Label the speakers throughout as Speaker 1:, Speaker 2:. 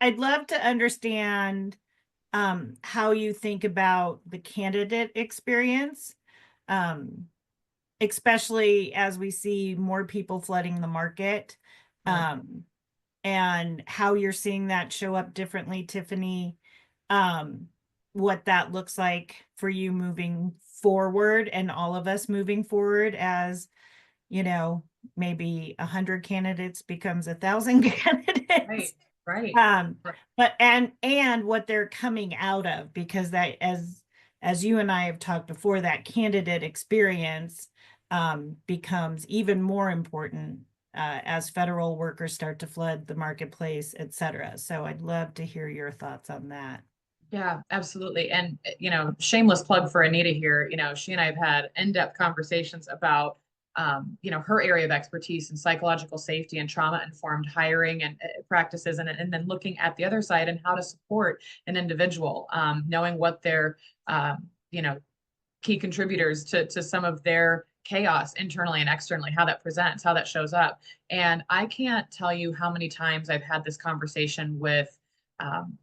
Speaker 1: I'd love to understand how you think about the candidate experience, um, especially as we see more people flooding the market,
Speaker 2: Right.
Speaker 1: um, and how you're seeing that show up differently, Tiffany. Um, what that looks like for you moving forward and all of us moving forward as, you know, maybe 100 candidates becomes 1,000
Speaker 2: Right.
Speaker 1: candidates.
Speaker 2: Right.
Speaker 1: Um,
Speaker 2: Right.
Speaker 1: but and what they're coming out of, because that as you and I have talked before, that candidate experience becomes even more important as federal workers start to flood the marketplace, et cetera. So I'd love to hear your thoughts on that.
Speaker 2: Yeah, absolutely. And, shameless plug for Anita here. She and I have had in-depth conversations about, her area of expertise in psychological safety and trauma-informed hiring and practices, and then looking at the other side and how to support an individual, knowing what their, you know, key contributors to some of their chaos internally and externally, how that presents, how that shows up. And I can't tell you how many times I've had this conversation with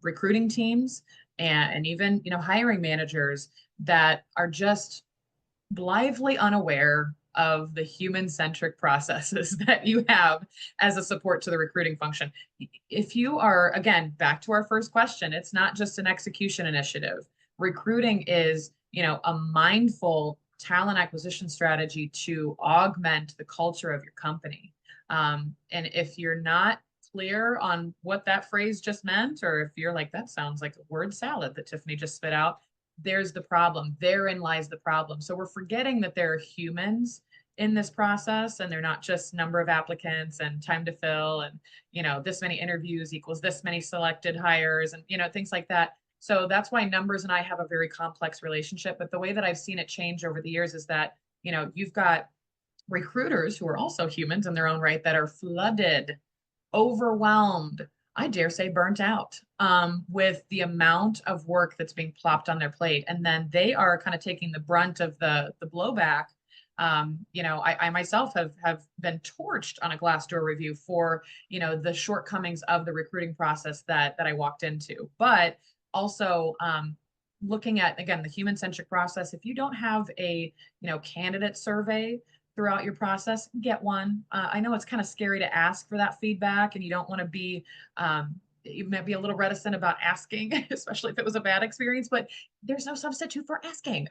Speaker 2: recruiting teams and even hiring managers that are just blithely unaware of the human centric processes that you have as a support to the recruiting function. If you are, again, back to our first question, it's not just an execution initiative. Recruiting is, a mindful talent acquisition strategy to augment the culture of your company. And if you're not clear on what that phrase just meant, or if you're like, that sounds like a word salad that Tiffany just spit out, there's the problem. Therein lies the problem. So we're forgetting that there are humans in this process and they're not just number of applicants and time to fill and this many interviews equals this many selected hires and things like that. So that's why numbers and I have a very complex relationship. But the way that I've seen it change over the years is that you've got recruiters who are also humans in their own right that are flooded, overwhelmed, I dare say burnt out, with the amount of work that's being plopped on their plate. And then they are kind of taking the brunt of the blowback. I myself have been torched on a Glassdoor review for, the shortcomings of the recruiting process that I walked into. But also looking at, again, the human centric process. If you don't have a, candidate survey throughout your process, get one. I know it's kind of scary to ask for that feedback, and you don't want to be, you might be a little reticent about asking, especially if it was a bad experience, but there's no substitute for asking.